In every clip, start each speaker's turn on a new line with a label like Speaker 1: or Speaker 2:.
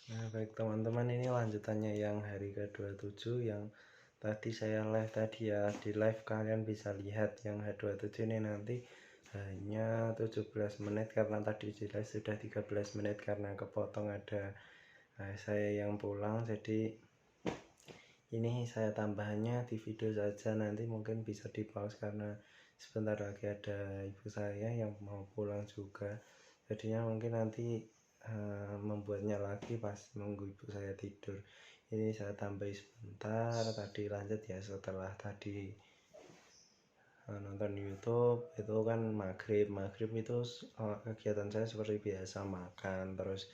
Speaker 1: Nah, baik teman-teman, ini lanjutannya yang hari ke-27 yang tadi saya live tadi ya. Di live kalian bisa lihat yang H27 ini nanti hanya 17 menit karena tadi di live sudah 13 menit karena kepotong ada saya yang pulang. Jadi ini saya tambahannya di video saja, nanti mungkin bisa di pause karena sebentar lagi ada ibu saya yang mau pulang juga. Jadinya mungkin nanti membuatnya lagi pas nunggu ibu saya tidur. Ini saya tambahin sebentar, tadi lanjut ya. Setelah tadi nonton YouTube itu kan maghrib itu kegiatan saya seperti biasa, makan terus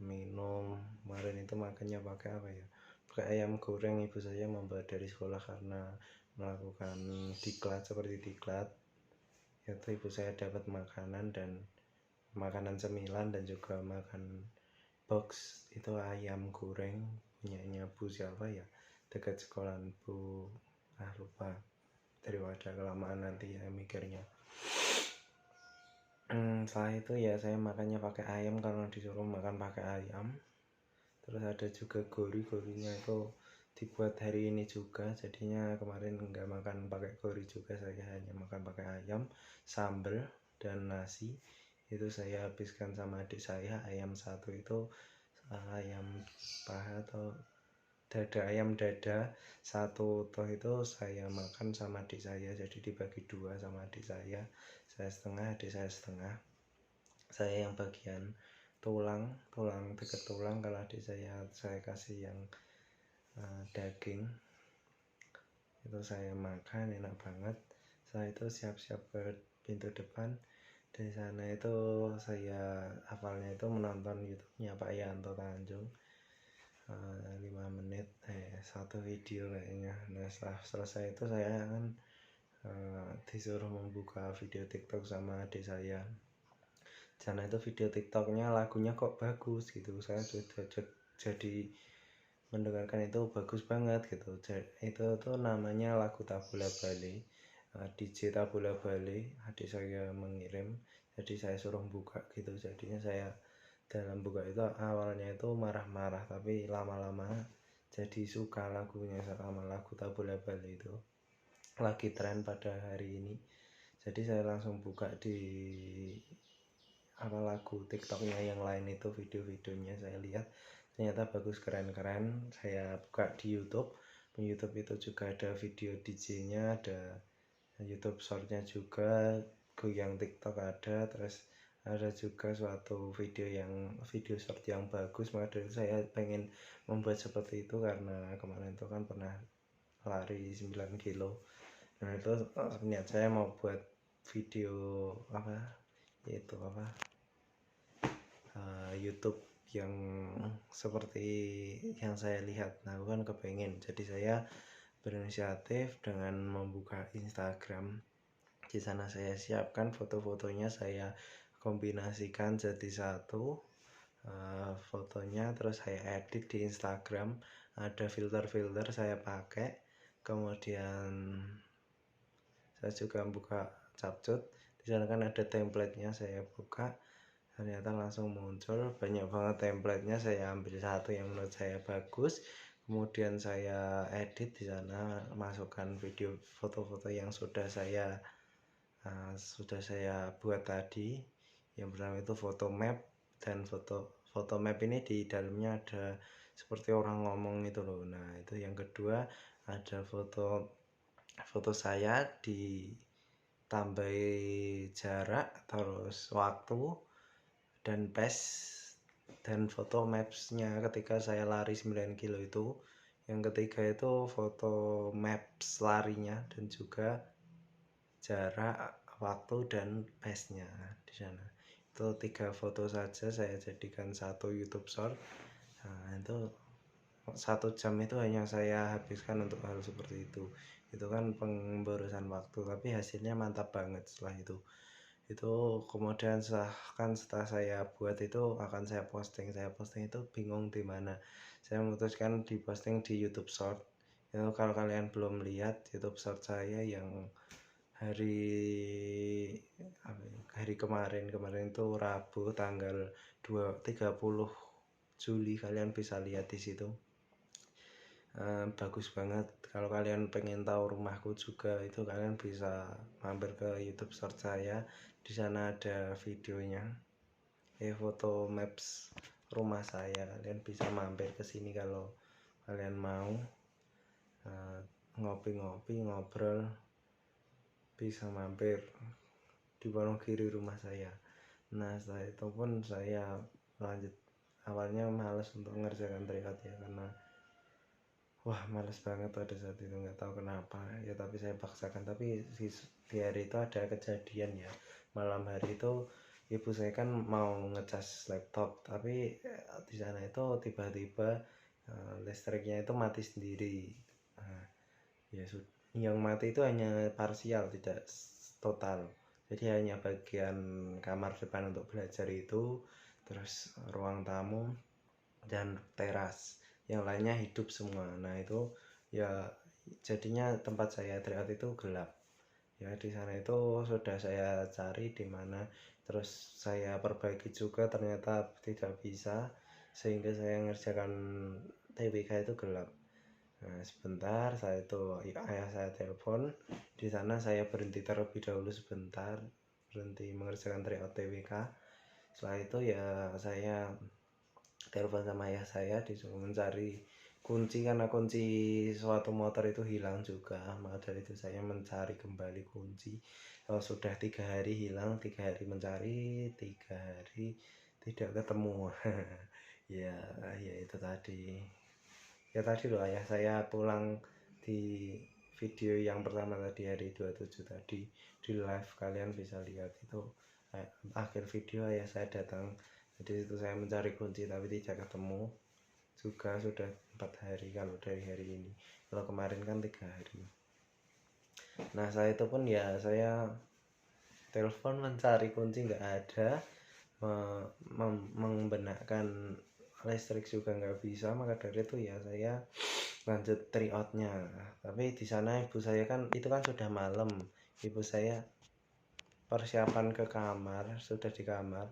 Speaker 1: minum. Kemarin itu makannya pakai apa ya, pakai ayam goreng. Ibu saya membawa dari sekolah karena melakukan diklat, seperti diklat itu ibu saya dapat makanan dan makanan cemilan dan juga makan box itu ayam goreng punyanya Bu siapa ya, dekat sekolah Bu, lupa daripada kelamaan nanti ya mikirnya. Setelah itu ya saya makannya pakai ayam karena disuruh makan pakai ayam. Terus ada juga gorinya itu dibuat hari ini juga, jadinya kemarin nggak makan pakai gori juga, saya hanya makan pakai ayam, sambal dan nasi. Itu saya habiskan sama adik saya. Ayam satu itu ayam paha atau dada, ayam dada satu toh itu saya makan sama adik saya, jadi dibagi dua sama adik saya setengah, adik saya setengah. Saya yang bagian tulang dekat tulang, kalau adik saya kasih yang daging. Itu saya makan enak banget. Saya itu siap-siap ke pintu depan. Dari sana itu saya hafalnya itu menonton YouTube-nya Pak Yanto Tanjung, 5 menit satu video kayaknya. Nah, setelah selesai itu saya kan disuruh membuka video TikTok sama adik saya. Sana itu video TikToknya lagunya kok bagus gitu, saya sudah jadi mendengarkan itu bagus banget gitu. Itu tuh namanya lagu Tabula Bale, DJ Tabula Bale, adik saya mengirim, jadi saya suruh buka gitu. Jadinya saya dalam buka itu awalnya itu marah-marah, tapi lama-lama jadi suka lagunya, sama lagu Tabula Bale itu lagi tren pada hari ini. Jadi saya langsung buka di lagu TikToknya yang lain itu, video-videonya saya lihat ternyata bagus, keren-keren. Saya buka di YouTube itu juga ada video DJ-nya, ada YouTube short-nya juga, goyang TikTok ada, terus ada juga suatu video short yang bagus. Maka dari itu saya pengen membuat seperti itu karena kemarin itu kan pernah lari 9 kilo. Nah itu niat saya mau buat video yaitu YouTube yang seperti yang saya lihat. Nah aku kan kepengen, jadi saya berinisiatif dengan membuka Instagram. Di sana saya siapkan foto-fotonya, saya kombinasikan jadi satu fotonya, terus saya edit di Instagram. Ada filter saya pakai, kemudian saya juga buka CapCut. Di sana kan ada template-nya, saya buka, ternyata langsung muncul banyak banget template-nya. Saya ambil satu yang menurut saya bagus, kemudian saya edit di sana, masukkan video foto-foto yang sudah saya buat tadi. Yang pertama itu foto map, dan foto map ini di dalamnya ada seperti orang ngomong itu loh. Nah itu yang kedua, ada foto saya ditambahi jarak, terus waktu dan pace, dan foto maps-nya ketika saya lari 9 kilo itu. Yang ketiga itu foto maps larinya dan juga jarak, waktu dan pace-nya di sana. Itu 3 foto saja saya jadikan satu YouTube short. Nah itu 1 jam itu hanya saya habiskan untuk hal seperti itu. Itu kan pemborosan waktu, tapi hasilnya mantap banget. Setelah itu kemudian setelah saya buat itu akan saya posting itu bingung di mana. Saya memutuskan di posting di YouTube short. Itu kalau kalian belum lihat YouTube short saya yang hari kemarin itu Rabu tanggal 30 Juli, kalian bisa lihat di situ. Bagus banget. Kalau kalian pengen tahu rumahku juga, itu kalian bisa mampir ke YouTube search saya, di sana ada videonya, foto maps rumah saya. Kalian bisa mampir ke sini kalau kalian mau ngopi-ngopi, ngobrol, bisa mampir di Wonogiri rumah saya. Nah, setelah itu pun saya lanjut. Awalnya males untuk mengerjakan tryout ya, karena males banget pada saat itu, nggak tahu kenapa ya, tapi saya paksakan. Tapi di hari itu ada kejadian ya, malam hari itu ibu saya kan mau ngecas laptop, tapi di sana itu tiba-tiba listriknya itu mati sendiri. Ya yang mati itu hanya parsial, tidak total. Jadi hanya bagian kamar depan untuk belajar itu, terus ruang tamu dan teras, yang lainnya hidup semua. Nah itu ya jadinya tempat saya tryout itu gelap ya. Di sana itu sudah saya cari di mana, terus saya perbaiki juga, ternyata tidak bisa, sehingga saya ngerjakan TBK itu gelap. Nah, sebentar ayah saya telepon. Di sana saya berhenti terlebih dahulu sebentar, berhenti mengerjakan tryout TBK. Setelah itu ya saya telepon sama ayah saya, disuruh mencari kunci, karena kunci suatu motor itu hilang juga. Maka dari itu saya mencari kembali kunci. Sudah 3 hari hilang, 3 hari mencari, 3 hari tidak ketemu. ya itu tadi loh, ayah saya pulang di video yang pertama tadi, hari 27 tadi di live, kalian bisa lihat itu. Akhir video ayah saya datang. Jadi itu saya mencari kunci tapi tidak ketemu juga. Sudah 4 hari kalau dari hari ini. Kalau kemarin kan 3 hari. Nah saya itu pun ya, saya telepon mencari kunci nggak ada, membenarkan listrik juga nggak bisa. Maka dari itu ya saya lanjut tryoutnya. Tapi di sana ibu saya kan, itu kan sudah malam, ibu saya persiapan ke kamar, sudah di kamar.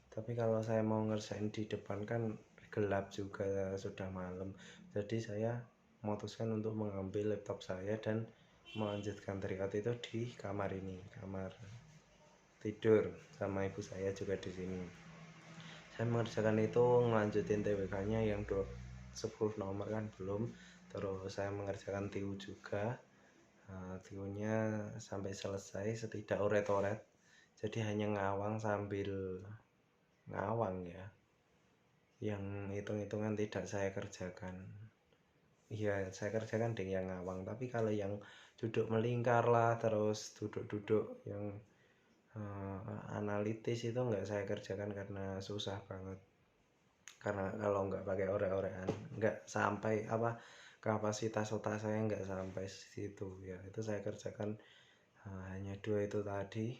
Speaker 1: Tapi kalau saya mau ngerjain di depan kan gelap juga, sudah malam. Jadi saya memutuskan untuk mengambil laptop saya dan melanjutkan tryout itu di kamar ini, kamar tidur, sama ibu saya juga di sini. Saya mengerjakan itu, ngelanjutin TWK-nya yang 10 nomor kan belum. Terus saya mengerjakan TU juga. TU-nya sampai selesai, setidak oret-oret. Jadi hanya ngawang sambil ngawang ya, yang hitung-hitungan tidak saya kerjakan. Iya, saya kerjakan deh yang ngawang. Tapi kalau yang duduk melingkar lah, terus duduk-duduk yang analitis itu nggak saya kerjakan karena susah banget. Karena kalau nggak pakai orek-orekan nggak sampai, kapasitas otak saya nggak sampai situ ya. Itu saya kerjakan hanya 2 itu tadi,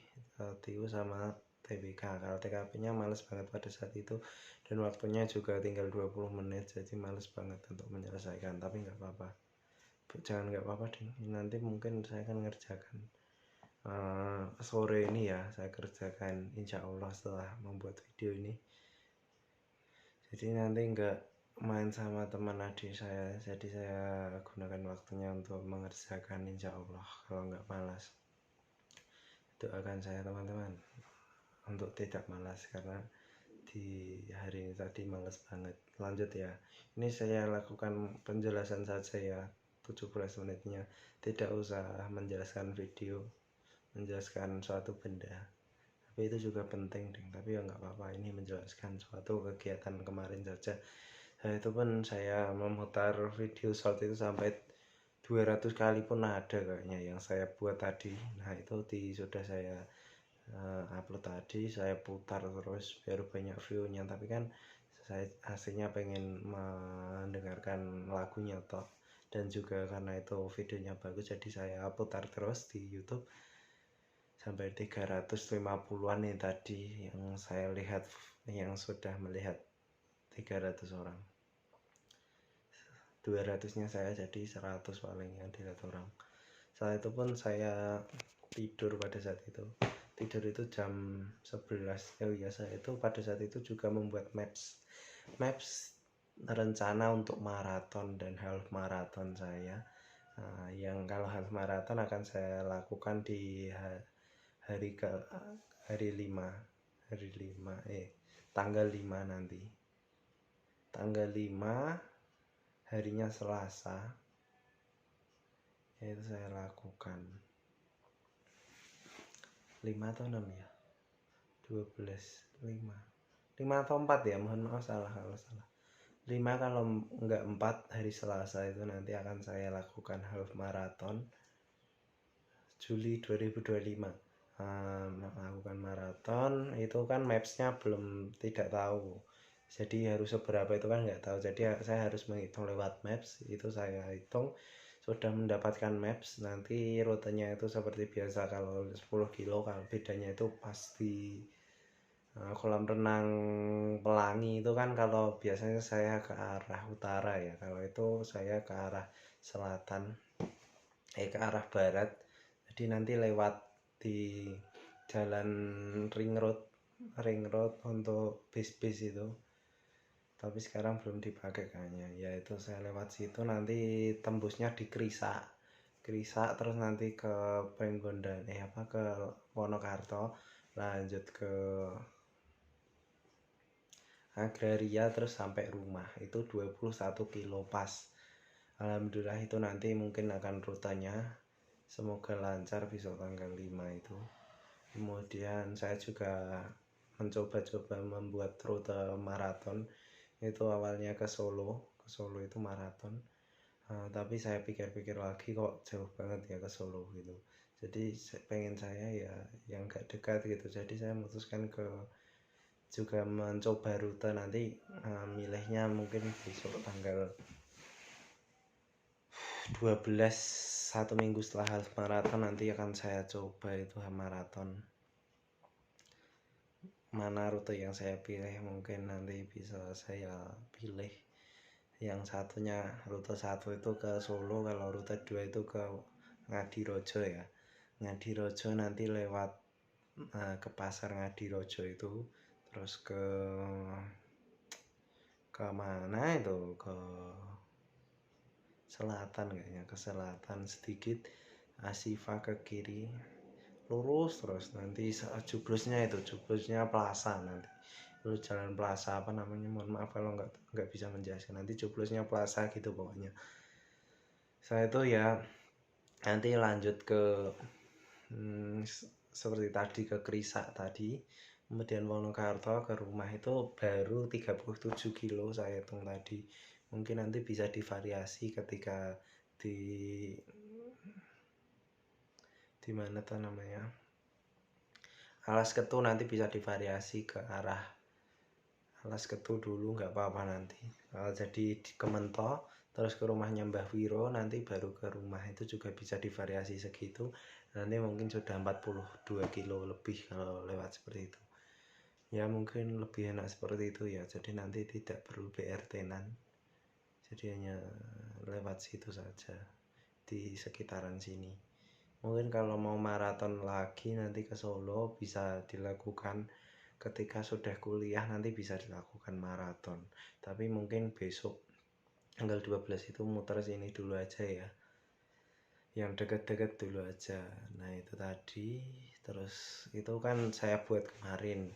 Speaker 1: TIU sama TBK. Kalau TKP-nya males banget pada saat itu, dan waktunya juga tinggal 20 menit, jadi males banget untuk menyelesaikan. Tapi nggak apa-apa, jangan nggak apa-apa deh, nanti mungkin saya akan ngerjakan sore ini ya. Saya kerjakan insya Allah setelah membuat video ini. Jadi nanti nggak main sama teman adik saya, jadi saya gunakan waktunya untuk mengerjakan insya Allah, kalau nggak malas. Doakan saya teman-teman untuk tidak malas, karena di hari ini tadi malas banget. Lanjut ya, ini saya lakukan penjelasan saja ya, 17 menitnya, tidak usah menjelaskan video, menjelaskan suatu benda. Tapi itu juga penting deh, tapi ya nggak apa-apa, ini menjelaskan suatu kegiatan kemarin saja. Itu pun saya memutar video short itu sampai 200 kali pun ada kayaknya yang saya buat tadi. Nah itu sudah saya upload tadi, saya putar terus biar banyak view-nya. Tapi kan saya aslinya pengen mendengarkan lagunya toh, dan juga karena itu videonya bagus, jadi saya putar terus di YouTube sampai 350-an nih tadi yang saya lihat, yang sudah melihat 300 orang. 200-nya saya, jadi 100 paling yang dilihat orang. Setelah itu pun saya tidur pada saat itu. Tidur itu jam 11. Oh iya, saya itu pada saat itu juga membuat maps rencana untuk maraton dan half maraton saya. Yang kalau half maraton akan saya lakukan di hari 5 tanggal 5 nanti. Tanggal 5 harinya Selasa. Itu saya lakukan 5 atau 6 ya? 12, 5 atau 4 ya, mohon maaf salah kalau salah. 5 kalau enggak 4 hari Selasa itu nanti akan saya lakukan half marathon Juli 2025. Melakukan maraton itu kan mapsnya belum tidak tahu, jadi harus seberapa itu kan nggak tahu, jadi saya harus menghitung lewat maps. Itu saya hitung sudah mendapatkan maps, nanti rutenya itu seperti biasa. Kalau 10 kilo kalau bedanya itu pasti kolam renang Pelangi itu kan kalau biasanya saya ke arah utara ya, kalau itu saya ke arah selatan, ke arah barat. Jadi nanti lewat di jalan ring road untuk bis itu, tapi sekarang belum dipakai kayaknya. Ya itu saya lewat situ, nanti tembusnya di Krisa terus nanti ke Pringgondan ke Wonokarto, lanjut ke Agraria, terus sampai rumah itu 21 kilo pas. Alhamdulillah itu nanti mungkin akan rutenya, semoga lancar besok tanggal 5 itu. Kemudian saya juga mencoba-coba membuat rute maraton. Itu awalnya ke Solo itu maraton. Tapi saya pikir-pikir lagi kok jauh banget ya ke Solo gitu. Jadi pengen saya ya yang gak dekat gitu. Jadi saya memutuskan juga mencoba rute nanti, milihnya mungkin besok tanggal 12, 1 minggu setelah half marathon nanti akan saya coba itu maraton. Mana rute yang saya pilih mungkin nanti bisa saya pilih. Yang satunya rute 1 itu ke Solo, kalau rute 2 itu ke Ngadirojo ya. Ngadirojo nanti lewat ke pasar Ngadirojo itu, terus ke mana itu, ke selatan kayaknya, ke selatan sedikit, Asifa ke kiri, lurus terus nanti jublosnya Plaza nanti. Lu jalan Plaza apa namanya, mohon maaf kalau nggak bisa menjelaskan, nanti jublosnya Plaza gitu pokoknya. Saya itu ya nanti lanjut ke seperti tadi ke Krisa tadi, kemudian Wonokarto ke rumah itu baru 37 kilo saya hitung tadi. Mungkin nanti bisa divariasi ketika di mana tuh namanya, Alas Ketu, nanti bisa divariasi ke arah Alas Ketu dulu nggak apa-apa nanti. Kalau jadi di Kemento terus ke rumahnya Mbah Wiro, nanti baru ke rumah, itu juga bisa divariasi segitu. Nanti mungkin sudah 42 kilo lebih kalau lewat seperti itu. Ya mungkin lebih enak seperti itu ya, jadi nanti tidak perlu BRT-nan, jadi hanya lewat situ saja di sekitaran sini. Mungkin kalau mau maraton lagi nanti ke Solo bisa dilakukan ketika sudah kuliah, nanti bisa dilakukan maraton. Tapi mungkin besok tanggal 12 itu muter sini dulu aja ya, yang deket-deket dulu aja. Nah itu tadi, terus itu kan saya buat kemarin.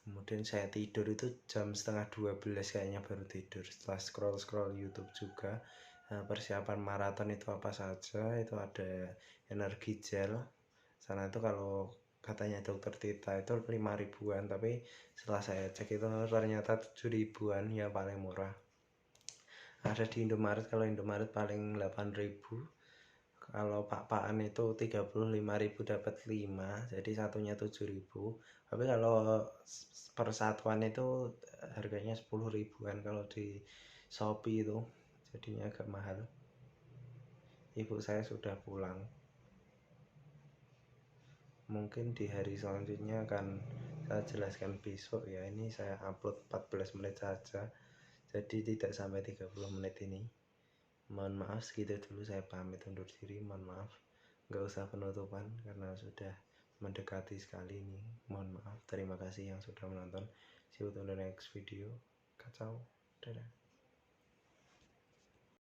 Speaker 1: Kemudian saya tidur itu jam setengah 12 kayaknya baru tidur, setelah scroll YouTube juga. Nah, persiapan maraton itu apa saja, itu ada energi gel sana itu, kalau katanya dokter Tita itu 5 ribuan, tapi setelah saya cek itu ternyata 7 ribuan ya, paling murah. Ada di Indomaret, kalau Indomaret paling 8 ribu, kalau pak-pakan itu 35.000 dapat 5, jadi satunya 7.000. Tapi kalau persatuan itu harganya 10 ribuan kalau di Shopee itu, jadinya agak mahal. Ibu saya sudah pulang, mungkin di hari selanjutnya akan saya jelaskan besok ya. Ini saya upload 14 menit saja, jadi tidak sampai 30 menit ini. Mohon maaf, segitu dulu, saya pamit undur diri, mohon maaf. nggak usah penutupan karena sudah mendekati sekali ini. Mohon maaf, terima kasih yang sudah menonton. See you to the next video. Kacau, dadah.